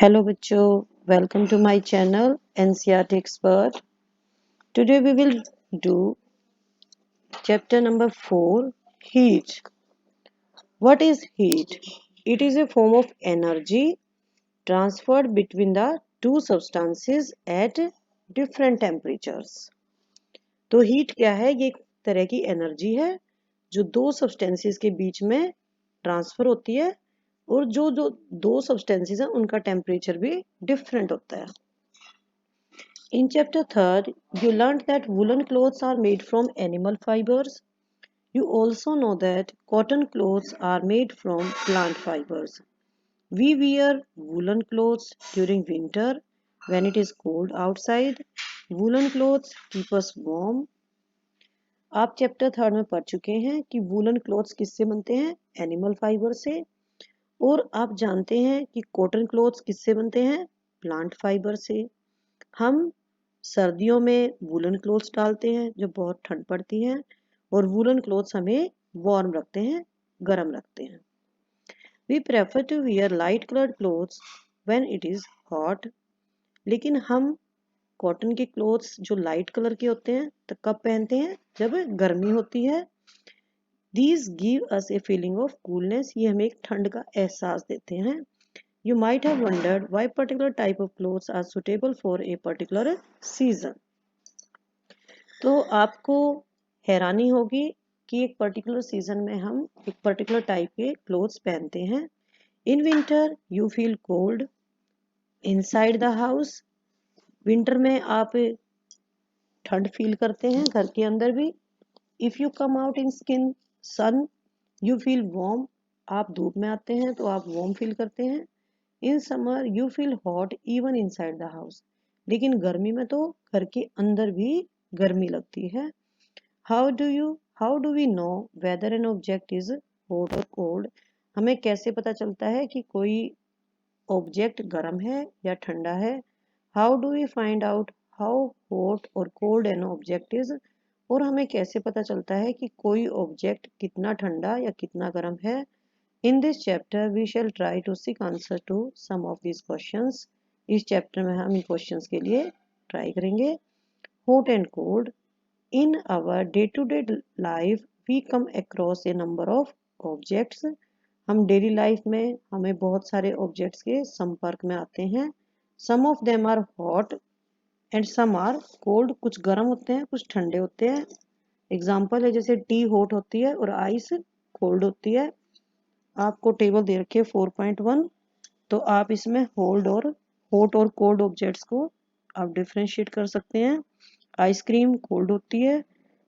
Hello बच्चों, welcome to my channel NCERT Expert. Today we will do chapter number 4, Heat. What is heat? It is a form of energy transferred between the two substances at different temperatures. तो heat क्या है? ये एक तरह की energy है जो दो सब्सटेंसेस के बीच में ट्रांसफर होती है और जो जो दो सब्सटेंसेस हैं उनका टेम्परेचर भी डिफरेंट होता है. In chapter 3rd, you learned that woolen clothes are made from animal fibers. You also know that cotton clothes are made from plant fibers. We wear woolen clothes during winter when it is cold outside. Woolen clothes keep us warm. आप chapter 3rd में पढ़ चुके हैं कि woollen clothes किससे बनते हैं? Animal fibre से. और आप जानते हैं कि कॉटन क्लोथ्स किससे बनते हैं? प्लांट फाइबर से. हम सर्दियों में वूलन क्लोथ्स डालते हैं जो बहुत ठंड पड़ती है और वूलन क्लोथ्स हमें वार्म रखते हैं, गर्म रखते हैं. We prefer to wear light coloured clothes when it is hot. लेकिन हम कॉटन के क्लोथ्स जो लाइट कलर के होते हैं तो कब पहनते हैं? जब गर्मी होती है. These give us a feeling of coolness. ये हमें एक ठंड का एहसास देते हैं. You might have wondered why particular type of clothes are suitable for a particular season. तो आपको हैरानी होगी कि एक पर्टिकुलर सीजन में हम एक पर्टिकुलर टाइप के क्लोथ्स पहनते हैं. In winter you feel cold inside the house. Winter में आप ठंड फील करते हैं घर के अंदर भी. If you come out in skin sun you feel warm. आप धूप में आते हैं तो आप वार्म फील करते हैं. In summer you feel hot even inside the house. लेकिन गर्मी में तो घर के अंदर भी गर्मी लगती है. How do we know whether an object is hot और कोल्ड. हमें कैसे पता चलता है कि कोई ऑब्जेक्ट गर्म है या ठंडा है? How do we find out how hot और कोल्ड एन ऑब्जेक्ट इज. और हमें कैसे पता चलता है कि कोई ऑब्जेक्ट कितना ठंडा या कितना गर्म है? In this chapter, we shall try to seek answer to some of these questions. इस चैप्टर में हम इन क्वेश्चंस के लिए ट्राई करेंगे. Hot and cold. In our day-to-day life, we come across a number of objects. हम daily life में हमें बहुत सारे ऑब्जेक्ट्स के संपर्क में आते हैं. Some of them are hot and some are cold. कुछ गर्म होते हैं, कुछ ठंडे होते हैं. एग्जाम्पल है जैसे टी हॉट होती है और आइस कोल्ड होती है. आपको टेबल दे रखे 4.1. तो आप इसमें हॉट और कोल्ड ऑब्जेक्ट्स को आप डिफ्रेंशिएट कर सकते हैं. आइसक्रीम कोल्ड होती है.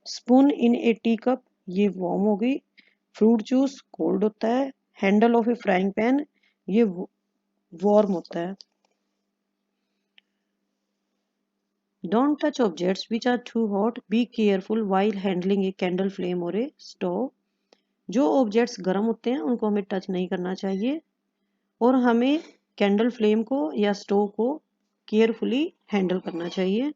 Spoon in a tea cup ये वार्म हो गई. फ्रूट जूस कोल्ड होता है. Handle of a frying pan ये वार्म होता है. Don't touch objects which are too hot. Be careful while handling a candle flame और ए स्टोव. जो ऑब्जेक्ट्स गर्म होते हैं उनको हमें टच नहीं करना चाहिए और हमें कैंडल फ्लेम को या स्टोव को केयरफुली हैंडल करना चाहिए.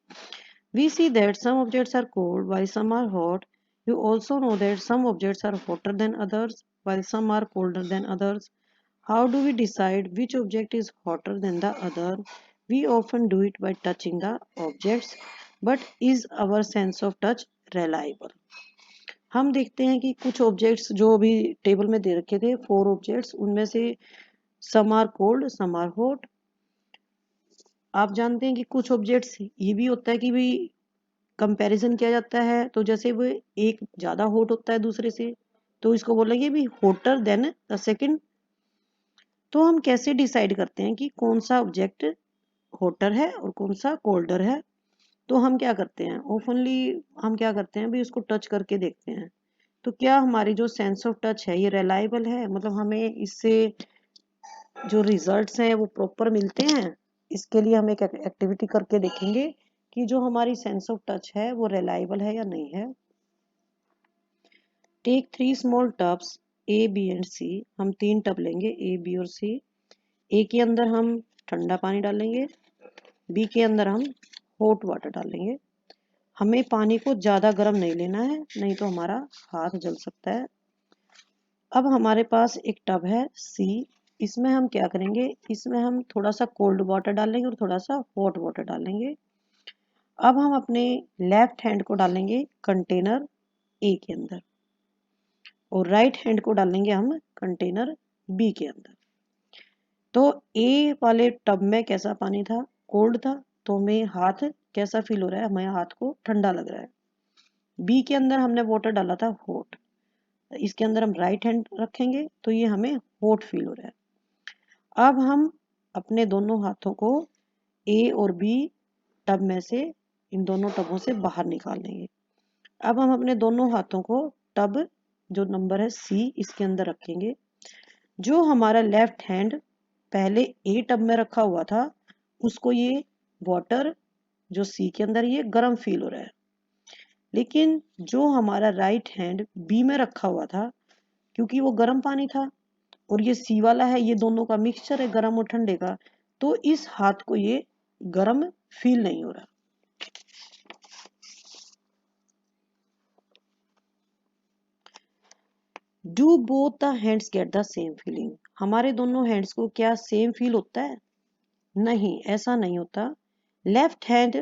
We see that some objects are cold while some are hot. You also know that some objects are hotter than others while some are colder than others. How do we decide which object is hotter than the other? We often do it by touching the objects. But is our sense of touch reliable? हम देखते हैं कि कुछ objects जो अभी table में दे रखे थे 4 ऑब्जेक्ट्स उनमें से some are cold, some are hot. आप जानते हैं कि कुछ ऑब्जेक्ट्स ये भी होता है कि भाई कंपैरिजन किया जाता है तो जैसे वो एक ज़्यादा हॉट होता है दूसरे से तो इसको बोलेंगे भी होटर देन द सेकंड. तो हम कैसे डिसाइड करते हैं कि कौन सा ऑब्जेक्ट होटर है और कौन सा कोल्डर है? तो हम क्या करते हैं ओपनली हम क्या करते हैं भी उसको टच करके देखते हैं. तो क्या हमारी जो सेंस ऑफ टच है ये रिलायबल है? मतलब हमें इससे जो रिजल्ट्स हैं वो प्रॉपर मिलते हैं. इसके लिए हम एक एक्टिविटी करके देखेंगे कि जो हमारी सेंस ऑफ टच है वो रिलायबल है या नहीं है. Take 3 small tubs A B and C. हम 3 टब लेंगे ए बी और सी. ए के अंदर हम ठंडा पानी डालेंगे. बी के अंदर हम हॉट वाटर डालेंगे. हमें पानी को ज़्यादा गर्म नहीं लेना है नहीं तो हमारा हाथ जल सकता है. अब हमारे पास एक टब है सी. इसमें हम क्या करेंगे, इसमें हम थोड़ा सा कोल्ड वाटर डालेंगे और थोड़ा सा हॉट वाटर डालेंगे। अब हम अपने लेफ्ट हैंड को डालेंगे कंटेनर ए के अंदर और राइट हैंड को डालेंगे हम कंटेनर बी के अंदर। तो ए वाले टब में कैसा पानी था, कोल्ड था, तो हमें हाथ कैसा फील हो रहा है, हमें हाथ को ठंडा लग रहा है। बी के अंदर हमने वाटर डाला था हॉट, इसके अंदर हम राइट हैंड रखेंगे तो ये हमें हॉट फील हो रहा है। अब हम अपने दोनों हाथों को ए और बी टब में से, इन दोनों टबों से बाहर निकाल लेंगे। अब हम अपने दोनों हाथों को टब जो नंबर है सी इसके अंदर रखेंगे। जो हमारा लेफ्ट हैंड पहले ए टब में रखा हुआ था उसको ये वाटर जो सी के अंदर ये गर्म फील हो रहा है, लेकिन जो हमारा राइट हैंड बी में रखा हुआ था क्योंकि वो गर्म पानी था और ये सी वाला है, ये दोनों का मिक्सचर है गर्म और ठंडे का, तो इस हाथ को ये गर्म फील नहीं हो रहा। Do both the hands get the same feeling, हमारे दोनों हैंड्स को क्या सेम फील होता है? नहीं, ऐसा नहीं होता। Left hand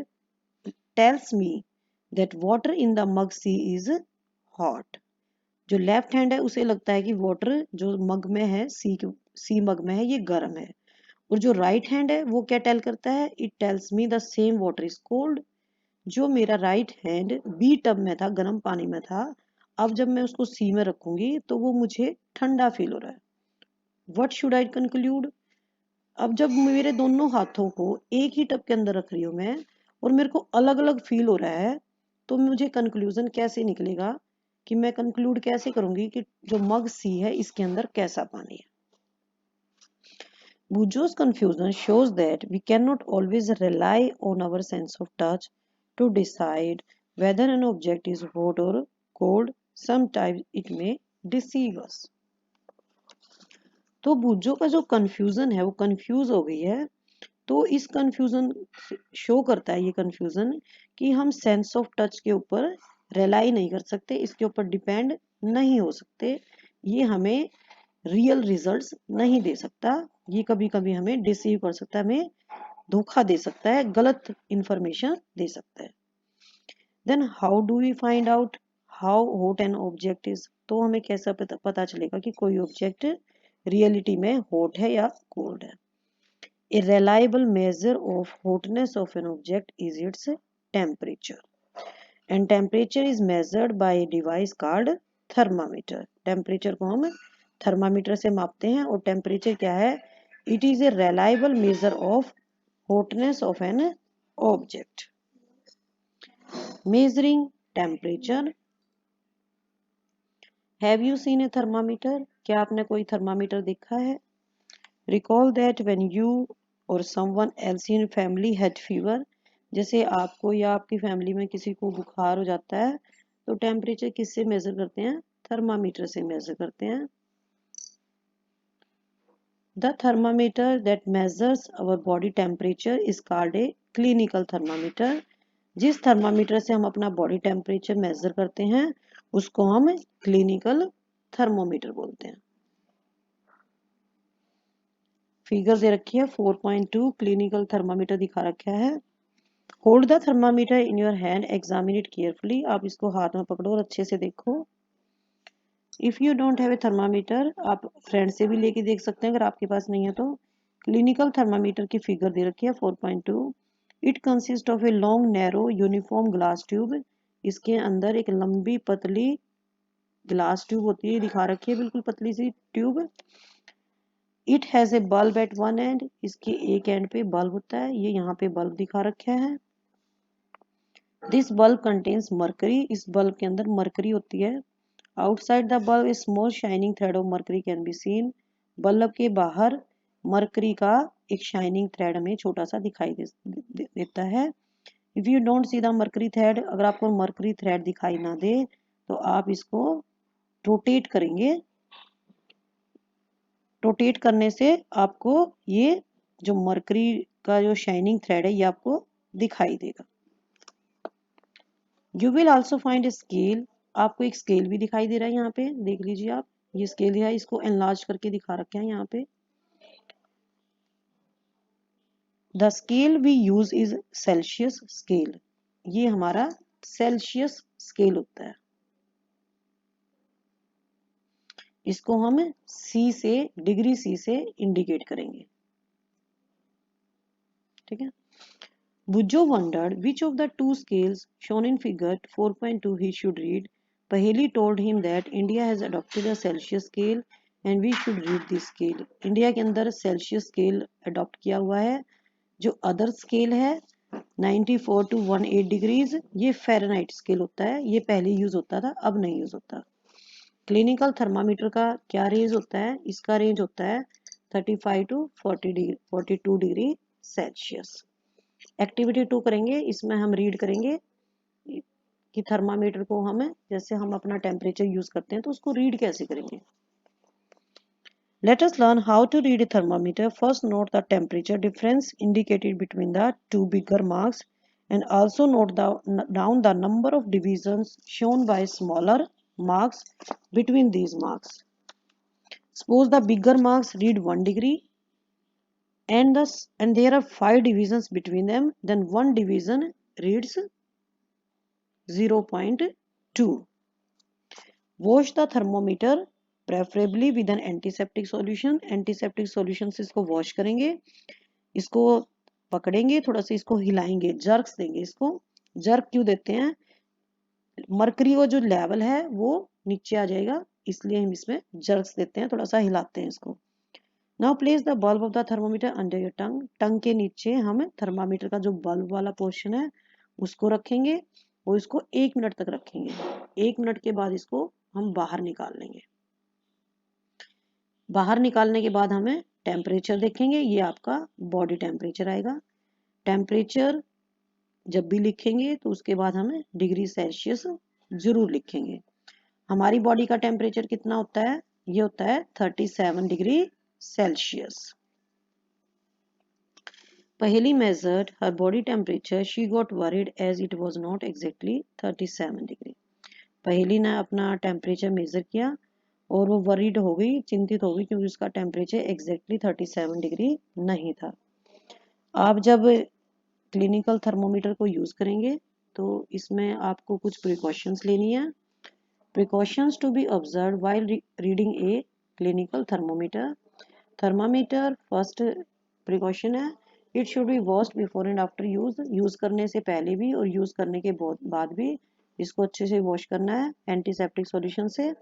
tells me that water in the mug C is hot. जो लेफ्ट हैंड है उसे लगता है कि वाटर जो मग में है सी मग में है ये गर्म है, और जो राइट हैंड है वो क्या टेल करता है, it tells me the same water is cold. जो मेरा राइट हैंड बी टब में था, गर्म पानी में था, अब जब मैं उसको सी में रखूंगी तो वो मुझे ठंडा फील हो रहा है। What should I conclude? अब जब मेरे दोनों हाथों को एक ही टब के अंदर रख रही हूँ मैं और मेरे को अलग अलग फील हो रहा है, तो मुझे कंक्लूजन कैसे निकलेगा, कि मैं कंक्लूड कैसे करूंगी कि जो मग सी है इसके अंदर कैसा पानी है। Bujo's confusion shows that we cannot always rely on our sense of touch to decide whether an object is hot or cold. Sometimes it may deceive us. तो बुजो का जो कंफ्यूजन है वो कंफ्यूज हो गई है। तो इस कंफ्यूजन शो करता है ये कंफ्यूजन कि हम सेंस ऑफ टच के ऊपर रिलाई नहीं कर सकते, इसके ऊपर डिपेंड नहीं हो सकते, ये हमें रियल रिजल्ट्स नहीं दे सकता, ये कभी कभी हमें डिसीव कर सकता है, हमें धोखा दे सकता है, गलत इंफॉर्मेशन दे सकता है। Then how do we find out how hot an object is, तो हमें कैसा पता चलेगा कि कोई ऑब्जेक्ट रियलिटी में हॉट है या कोल्ड है। A reliable measure of hotness of an object is its temperature, and temperature is measured by a device called thermometer. Temperature को हम थर्मामीटर से मापते हैं और टेम्परेचर क्या है, it is a reliable measure of hotness of an object. Measuring temperature. Have you seen a thermometer? क्या आपने कोई थर्मामीटर देखा है? Recall that when you or someone else in family had fever, जैसे आपको या आपकी फैमिली में किसी को बुखार हो जाता है तो टेम्परेचर किससे मेजर करते हैं, थर्मामीटर से मेजर करते हैं। The thermometer that measures our body temperature is called a clinical thermometer. जिस थर्मामीटर से हम अपना बॉडी टेम्परेचर मेजर करते हैं उसको हम क्लिनिकल थर्मोमीटर बोलते हैं। फिगर दे रखी है 4.2 क्लिनिकल थर्मामीटर दिखा रखा है। Hold the thermometer in your hand, examine it carefully, आप इसको हाथ में पकड़ो और अच्छे से देखो। If you don't have a thermometer, आप फ्रेंड से भी लेके देख सकते हैं अगर आपके पास नहीं है तो। क्लिनिकल थर्मामीटर की फिगर दे रखी है 4.2। It consist of a long narrow uniform glass tube, इसके अंदर एक लंबी पतली ग्लास ट्यूब होती है, दिखा रखी है बिल्कुल पतली सी tube. It has a bulb at one end, इसके एक एंड पे बल्ब होता है, ये यहाँ पे बल्ब दिखा रखा है। दिस बल्ब कंटेन्स मरकरी, इस बल्ब के अंदर मरकरी होती है। Outside the bulb A small shining thread of mercury can be seen, bulb के बाहर मरकरी का एक शाइनिंग थ्रेड हमें छोटा सा दिखाई देता है। If you don't see the mercury thread, अगर आपको मरकरी थ्रेड दिखाई ना दे तो आप इसको रोटेट करेंगे, रोटेट करने से आपको ये जो मरकरी का जो शाइनिंग थ्रेड है ये आपको दिखाई देगा। You will also find a scale, आपको एक स्केल भी दिखाई दे रहा है यहाँ पे, देख लीजिए आप, ये स्केल है, इसको एनलार्ज करके दिखा रखे हैं यहाँ पे। The scale we use is Celsius scale. ये हमारा सेल्सियस स्केल होता है, इसको हम सी से, डिग्री सी से इंडिकेट करेंगे। ठीक है। Bujo wondered which of the two scales shown in figure 4.2 he should read. Paheli told him that India has adopted a Celsius scale and we should read this scale. India के अंदर Celsius scale adopt किया हुआ है। जो other scale है 94 to 108 degrees, ये Fahrenheit scale होता है। ये पहले यूज होता था, अब नहीं यूज होता। क्लिनिकल थर्मामीटर का क्या रेंज होता है? इसका रेंज होता है 35 to 42 डिग्री सेल्सियस। एक्टिविटी 2 करेंगे, इसमें हम रीड करेंगे कि थर्मामीटर को हमें, जैसे हम अपना टेम्परेचर यूज करते हैं तो उसको रीड कैसे करेंगे। Let us learn how to read a thermometer. First, note the temperature difference indicated between the two bigger marks and also note down the number of divisions shown by smaller marks between these marks. Suppose the bigger marks read 1 degree and there are 5 divisions between them, then one division reads 0.2. Wash the thermometer preferably with an antiseptic solution. Antiseptic solution से इसको wash करेंगे, इसको पकड़ेंगे, थोड़ा सा इसको हिलाएंगे, jerks देंगे। इसको जर्क क्यों देते हैं? मरकरी वो जो लेवल है वो नीचे आ जाएगा, इसलिए हम इसमें जर्क्स देते हैं, थोड़ा सा हिलाते हैं इसको। Now place the bulb of the thermometer under your tongue. Tongue के नीचे हम थर्मामीटर का जो बल्ब वाला पोर्शन है उसको रखेंगे और इसको 1 मिनट तक रखेंगे। 1 मिनट के बाद इसको हम बाहर निकाल लेंगे। बाहर निकालने के बाद हमें टेम्परेचर देखेंगे, ये आपका बॉडी टेम्परेचर आएगा। टेम्परेचर जब भी लिखेंगे तो उसके बाद हमें डिग्री सेल्सियस जरूर लिखेंगे। हमारी बॉडी का टेम्परेचर कितना होता है? ये होता है 37 degree Celsius. Paheli measured her body temperature. She got worried as it was not exactly 37 degree. पहेली ने अपना टेम्परेचर मेजर किया और वो वरीड हो गई, चिंतित हो गई, क्योंकि उसका टेम्परेचर एग्जैक्टली 37 डिग्री नहीं था। आप जब क्लिनिकल थर्मोमीटर को यूज करेंगे तो इसमें आपको कुछ प्रिकॉशंस लेनी है। Precautions to be observe while reading a clinical thermometer. Thermometer first precaution है, it should be washed before and after use. Use करने से पहले भी और यूज करने के बाद भी इसको अच्छे से वॉश करना है एंटीसेप्टिक सॉल्यूशन से।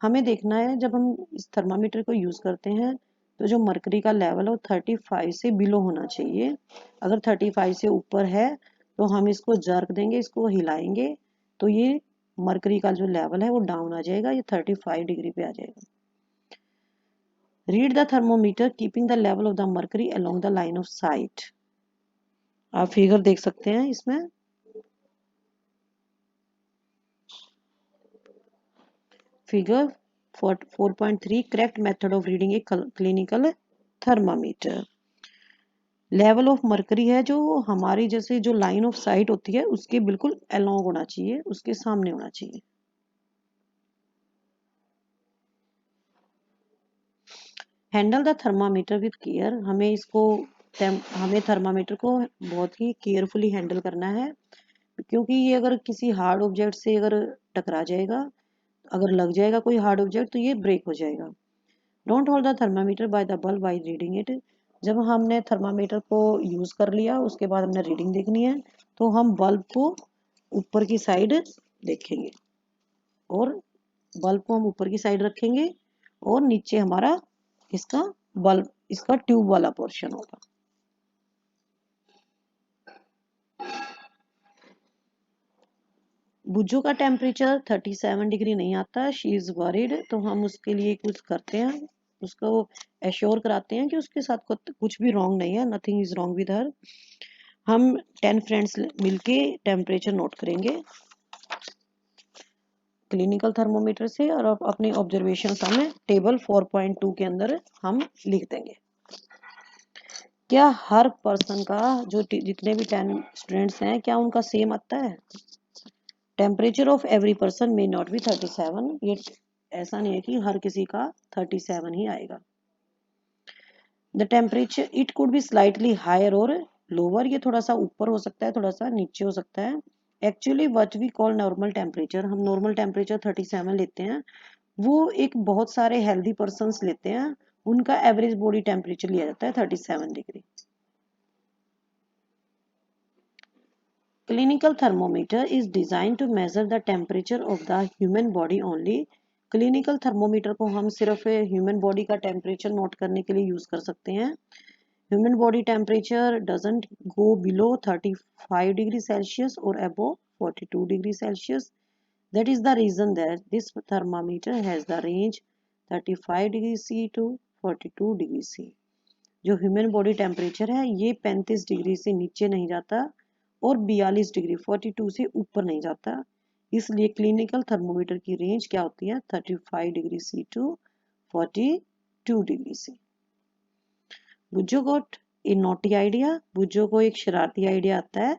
हमें देखना है जब हम इस थर्मामीटर को यूज करते हैं तो जो मरकरी का लेवल है वो 35 से बिलो होना चाहिए। अगर 35 से ऊपर है तो हम इसको जर्क देंगे, इसको हिलाएंगे, तो ये मरकरी का जो लेवल है वो डाउन आ जाएगा, ये 35 डिग्री पे आ जाएगा। Read the thermometer keeping the level of the mercury along the line of site. आप फिगर देख सकते हैं इसमें। Figure 4.3 correct method of reading a clinical thermometer. Level of mercury है जो हमारी जैसे जो लाइन ऑफ साइट होती है उसके बिल्कुल अलोंग होना चाहिए, उसके सामने होना चाहिए। Handle the thermometer with care. हमें थर्मामीटर को बहुत ही केयरफुली हैंडल करना है, क्योंकि ये अगर किसी हार्ड ऑब्जेक्ट से अगर टकरा जाएगा, अगर लग जाएगा कोई हार्ड ऑब्जेक्ट, तो ये ब्रेक हो जाएगा। Don't hold the thermometer by the bulb while reading it. जब हमने थर्मामीटर को यूज कर लिया उसके बाद हमने रीडिंग देखनी है तो हम बल्ब को ऊपर की साइड देखेंगे और बल्ब को हम ऊपर की साइड रखेंगे और नीचे हमारा इसका बल्ब, इसका ट्यूब वाला पोर्शन होगा। बुज्जो का टेम्परेचर 37 डिग्री नहीं आता, शी इज वरीड, तो हम उसके लिए कुछ करते हैं, उसको एश्योर कराते हैं कि उसके साथ कुछ भी रॉन्ग नहीं है, nothing is wrong with her. हम 10 फ्रेंड्स मिलके टेम्परेचर नोट करेंगे क्लिनिकल थर्मोमीटर से और अपने ऑब्जर्वेशन हमें टेबल 4.2 के अंदर हम लिख देंगे। क्या हर पर्सन का जो जितने भी 10 स्टूडेंट्स हैं क्या उनका सेम आता है? Temperature of every person may not be 37। ये ऐसा नहीं है कि हर किसी का 37 ही आएगा। The temperature it could be slightly higher और लोअर, ये थोड़ा सा ऊपर हो सकता है, थोड़ा सा नीचे हो सकता है। Actually what we call normal temperature, हम नॉर्मल टेम्परेचर 37 लेते हैं, वो एक बहुत सारे हेल्दी पर्सन्स लेते हैं, उनका एवरेज बॉडी टेम्परेचर लिया जाता है 37 degree. Clinical thermometer is design to measure the temperature of the human body only. Clinical thermometer को हम सिर्फ ह्यूमन बॉडी का टेम्परेचर नोट करने के लिए यूज कर सकते हैं। Human body temperature doesn't go below 35 degree Celsius और above 42 degree Celsius. That is the reason that this thermometer has the range 35 degree C to 42 degree C। जो human body temperature है ये 35 डिग्री से नीचे नहीं जाता और 42 डिग्री 42 से ऊपर नहीं जाता, इसलिए क्लिनिकल थर्मोमीटर की रेंज क्या होती है 35 degree C to 42 degree C। Bujjo got a naughty idea, Bujjo को एक शरारती आइडिया आता है।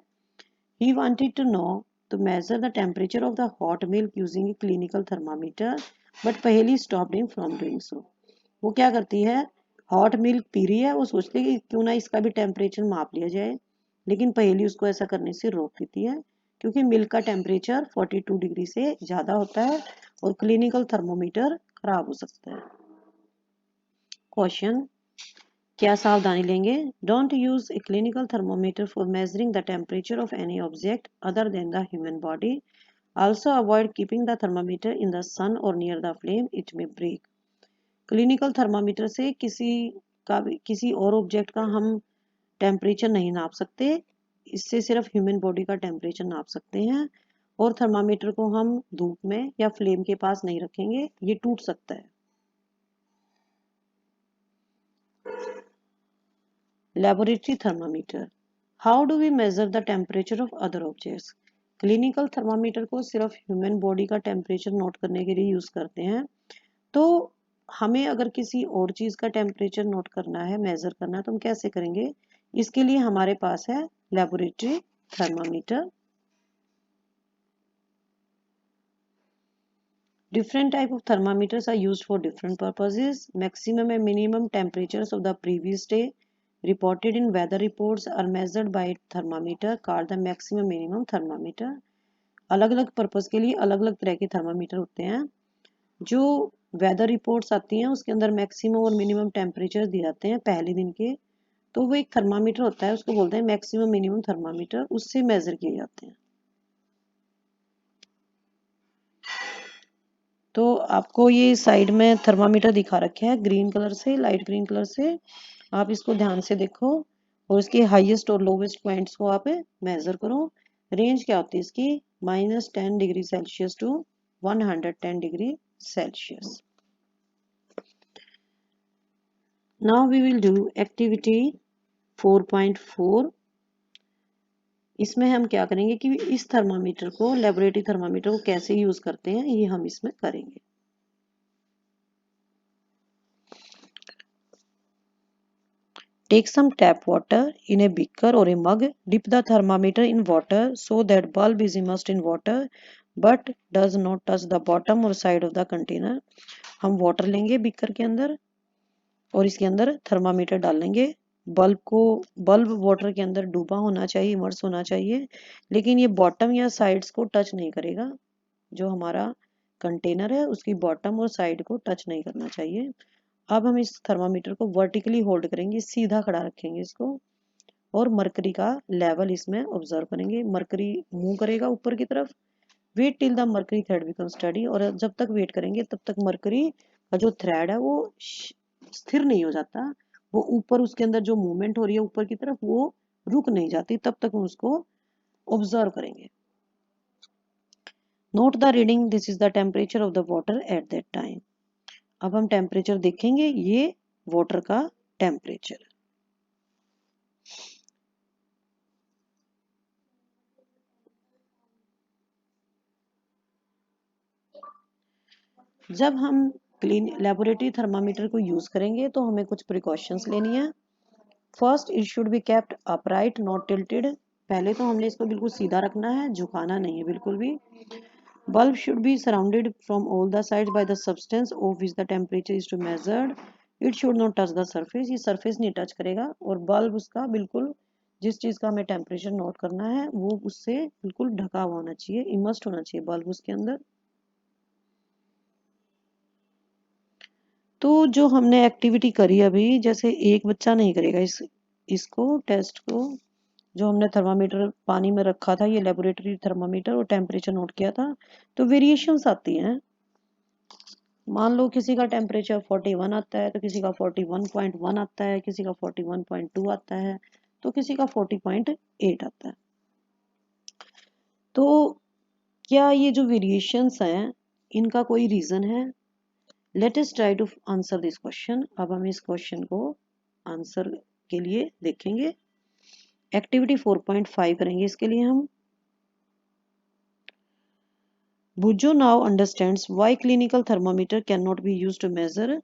He wanted to know to measure the temperature of the hot milk using a clinical thermometer, but पहेली stopped him from doing so। वो क्या करती है, हॉट मिल्क पी रही है, वो सोचती है कि क्यों ना इसका भी टेम्परेचर माप लिया जाए, लेकिन पहेली उसको ऐसा करने से रोक देती है, क्योंकि मिल्क का टेम्परेचर 42 डिग्री से ज़्यादा होता है और क्लिनिकल थर्मोमीटर खराब हो सकता है। क्वेश्चन, क्या सावधानी लेंगे? Don't use a clinical thermometer for measuring the temperature of any object other than the human body. Also avoid keeping the thermometer in the sun और near the flame, it may break. Clinical thermometer से किसी और object का हम temperature नहीं नाप सकते, इससे सिर्फ ह्यूमन बॉडी का टेम्परेचर नाप सकते हैं, और थर्मामीटर को हम धूप में या फ्लेम के पास नहीं रखेंगे, ये टूट सकता है। Laboratory thermometer, how do we measure the temperature of other objects? Clinical thermometer को सिर्फ ह्यूमन बॉडी का टेम्परेचर नोट करने के लिए यूज करते हैं, तो हमें अगर किसी और चीज का टेम्परेचर नोट करना है, मेजर करना है, तो हम कैसे करेंगे? इसके लिए हमारे पास है laboratory thermometer. Different type of thermometers are used for different purposes. Maximum and minimum temperatures of the previous day reported in weather reports are measured by a thermometer called the maximum minimum thermometer। अलग अलग purpose के लिए अलग अलग तरह के thermometer होते हैं। जो वेदर रिपोर्ट्स आती हैं उसके अंदर मैक्सिमम और मिनिमम टेम्परेचर दिए जाते हैं पहले दिन के, तो वो एक थर्मामीटर होता है, उसको बोलते हैं मैक्सिमम मिनिमम थर्मामीटर, उससे मेजर किए जाते हैं। तो आपको ये साइड में थर्मामीटर दिखा रखे हैं ग्रीन कलर से, लाइट ग्रीन कलर से, आप इसको ध्यान से देखो और इसके हाईएस्ट और लोवेस्ट पॉइंट्स को आप मेजर करो। रेंज क्या होती है इसकी, -10 degree Celsius to 110 degree Celsius. Now we will do activity 4.4। इसमें हम क्या करेंगे कि इस थर्मामीटर को, लेबोरेटरी थर्मामीटर को कैसे यूज करते हैं ये हम इसमें करेंगे। Take some tap water in a beaker or a mug. Dip the thermometer in water so that bulb is immersed in water but does not touch the bottom or side of the container। हम water लेंगे beaker के अंदर और इसके अंदर thermometer डालेंगे। Bulb water के अंदर डूबा होना चाहिए, इमर्स होना चाहिए, लेकिन ये बॉटम या साइड्स को टच नहीं करेगा। जो हमारा कंटेनर है उसकी बॉटम और साइड को टच नहीं करना चाहिए। अब हम इस थर्मामीटर को वर्टिकली होल्ड करेंगे, सीधा खड़ा रखेंगे इसको, और मरकरी का लेवल इसमें ऑब्जर्व करेंगे। मरकरी मूव करेगा ऊपर की तरफ। Wait till the mercury thread become steady, और जब तक वेट करेंगे तब तक मरकरी का जो थ्रेड है वो स्थिर नहीं हो जाता, वो ऊपर उसके अंदर जो मूवमेंट हो रही है ऊपर की तरफ वो रुक नहीं जाती, तब तक हम उसको ऑब्जर्व करेंगे। Note the reading, this is the temperature of the water at that time. अब हम टेम्परेचर देखेंगे, ये वाटर का टेम्परेचर। जब हम लेबोरेटरी थर्मामीटर को यूज करेंगे तो हमें कुछ प्रिकॉशंस लेनी है। First, it should be kept upright not tilted. पहले तो हमने इसको बिल्कुल सीधा रखना है, झुकाना नहीं है बिल्कुल भी। Bulb should be surrounded from all the sides by the substance of which the temperature is to measured. It should not touch the surface, ये सरफेस नहीं टच करेगा, और बल्ब उसका बिल्कुल जिस चीज़ का हमें टेम्परेचर नोट करना है वो उससे बिल्कुल ढका हुआ होना चाहिए, इमर्स्ड होना चाहिए बल्ब उसके अंदर। तो जो हमने एक्टिविटी करी अभी, जैसे एक बच्चा नहीं करेगा इसको टेस्ट को, जो हमने थर्मामीटर पानी में रखा था, ये लेबोरेटरी थर्मामीटर, और टेम्परेचर नोट किया था, तो वेरिएशंस आती हैं। मान लो किसी का टेम्परेचर 41 आता है, तो किसी का 41.1 आता है, किसी का 41.2 आता है, तो किसी का 40.8 आता है। तो क्या ये जो वेरिएशंस हैं इनका कोई रीजन है? Let us try to answer this question. अब हम इस क्वेश्चन को आंसर के लिए देखेंगे। एक्टिविटी 4.5 करेंगे इसके लिए हम। Bujo now understands why clinical thermometer cannot be used to measure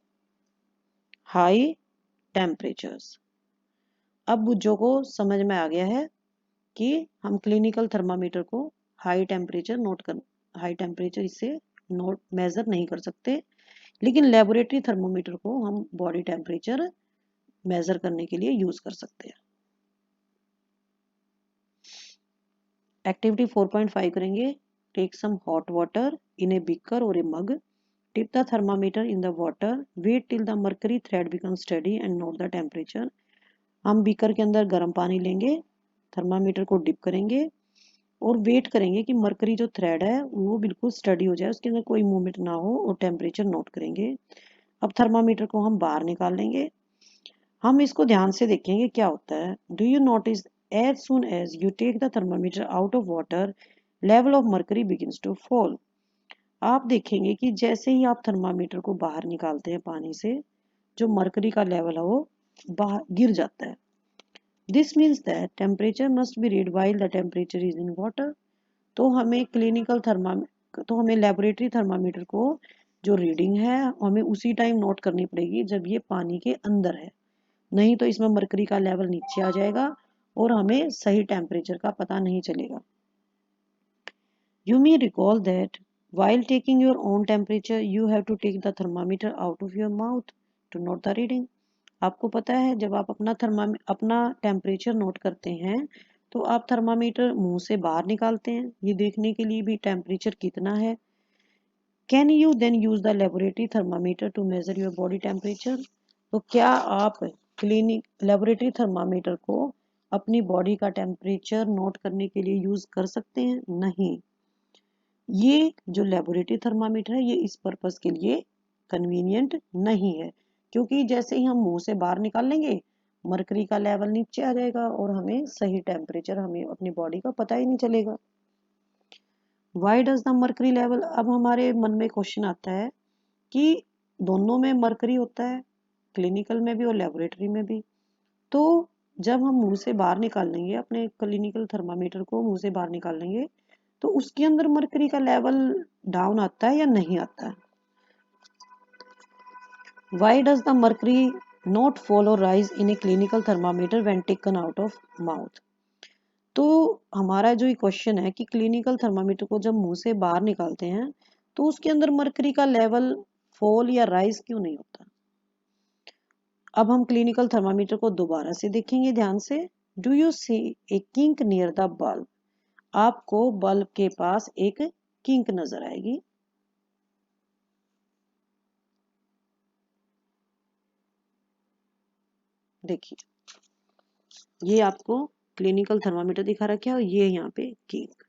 high temperatures. अब बुज्जो को समझ में आ गया है कि हम क्लिनिकल थर्मामीटर को हाई टेम्परेचर इससे नोट मेजर नहीं कर सकते, लेकिन लेबोरेटरी थर्मोमीटर को हम बॉडी टेम्परेचर मेजर करने के लिए यूज कर सकते हैं। एक्टिविटी 4.5 करेंगे। Take some hot water in a beaker और a mug, tip the thermometer in the water, wait till the mercury thread become study and note the temperature. हम beaker के अंदर गर्म पानी लेंगे, थर्मामीटर को डिप करेंगे और वेट करेंगे कि मरकरी जो थ्रेड है वो बिल्कुल स्टडी हो जाए, उसके अंदर कोई मूवमेंट ना हो, और टेम्परेचर नोट करेंगे। अब थर्मामीटर को हम बाहर निकाल लेंगे। हम इसको ध्यान से देखेंगे क्या होता है। Do you notice as soon as you take the thermometer out of water, level of mercury begins to fall. आप देखेंगे कि जैसे ही आप थर्मामीटर को बाहर निकालते हैं पानी से, जो मरकरी का लेवल है वो बाहर गिर जाता है। This means that temperature must be read while the temperature is in water. तो हमें लेबोरेटरी थर्मामीटर को जो रीडिंग है हमें उसी टाइम नोट करनी पड़ेगी जब ये पानी के अंदर है, नहीं तो इसमें मरकरी का लेवल नीचे आ जाएगा और हमें सही टेम्परेचर का पता नहीं चलेगा। You may recall that while taking your own temperature, you have to take the thermometer out of your mouth to note the reading. आपको पता है जब आप अपना टेम्परेचर नोट करते हैं तो आप थर्मामीटर मुंह से बाहर निकालते हैं, ये देखने के लिए भी टेम्परेचर कितना है। Can you then use the laboratory thermometer to measure your body temperature? तो क्या आप लेबोरेटरी थर्मामीटर को अपनी बॉडी का टेम्परेचर नोट करने के लिए यूज कर सकते हैं? नहीं, ये जो लेबोरेटरी थर्मामीटर है ये इस पर्पस के लिए कन्वीनियंट नहीं है, क्योंकि जैसे ही हम मुंह से बाहर निकाल लेंगे मरकरी का लेवल नीचे आ जाएगा और हमें सही टेम्परेचर हमें अपनी बॉडी का पता ही नहीं चलेगा। Y does the mercury level? अब हमारे मन में क्वेश्चन आता है कि दोनों में मरकरी होता है, क्लिनिकल में भी और लेबोरेटरी में भी। तो जब हम मुंह से बाहर निकाल लेंगे, अपने क्लिनिकल थर्मामीटर को मुंह से बाहर निकाल लेंगे, तो उसके अंदर मरकरी का लेवल डाउन आता है या नहीं आता है? Why does the mercury not fall और rise in a clinical thermometer when taken out of mouth? तो हमारा जो ये क्वेश्चन है कि क्लिनिकल थर्मामीटर को जब मुंह से बाहर निकालते हैं तो उसके अंदर मरकरी का लेवल फॉल या राइज क्यों नहीं होता? अब हम क्लिनिकल थर्मामीटर को दोबारा से देखेंगे ध्यान से। Do you see a kink near the bulb? आपको बल्ब के पास एक किंक नजर आएगी। देखिए ये आपको क्लिनिकल थर्मामीटर दिखा रखा है और ये यहाँ पे kink.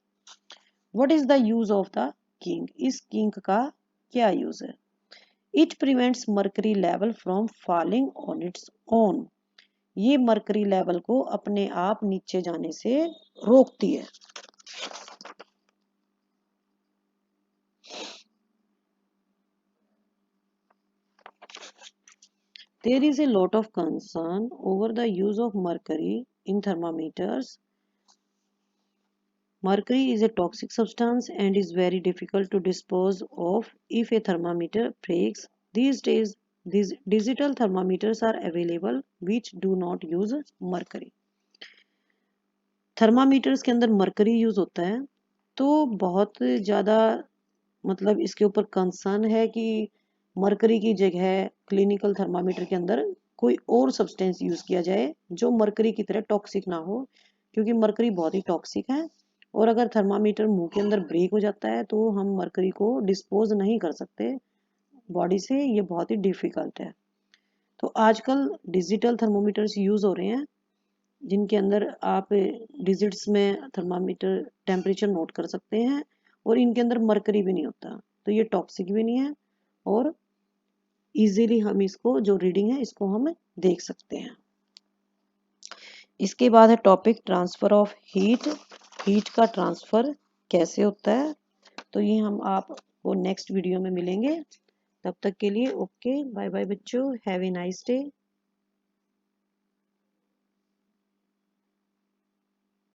What is the use of the kink? इस किंक का क्या यूज है? It prevents mercury level from falling on its own. ये मर्करी लेवल को अपने आप नीचे जाने से रोकती है। There is a lot of concern over the use of mercury in thermometers. Mercury is a toxic substance and is very difficult to dispose of if a thermometer breaks. These days, these digital thermometers are available which do not use mercury. Thermometers के अंदर mercury use होता है, तो बहुत ज़्यादा मतलब इसके ऊपर कंसर्न है कि मरकरी की जगह क्लिनिकल थर्मामीटर के अंदर कोई और सब्सटेंस यूज किया जाए जो मरकरी की तरह टॉक्सिक ना हो, क्योंकि मरकरी बहुत ही टॉक्सिक है और अगर थर्मामीटर मुंह के अंदर ब्रेक हो जाता है तो हम मरकरी को डिस्पोज नहीं कर सकते बॉडी से, ये बहुत ही डिफिकल्ट है। तो आजकल डिजिटल थर्मोमीटर्स यूज हो रहे हैं जिनके अंदर आप डिजिट्स में थर्मामीटर टेम्परेचर नोट कर सकते हैं और इनके अंदर मरकरी भी नहीं होता, तो ये टॉक्सिक भी नहीं है और इजीली हम इसको जो रीडिंग है इसको हम देख सकते हैं। इसके बाद है topic transfer of heat. Heat का ट्रांसफर कैसे होता है, तो ये हम आपको नेक्स्ट वीडियो में मिलेंगे। तब तक के लिए ओके, बाय बाय बच्चों, हैव ए नाइस डे।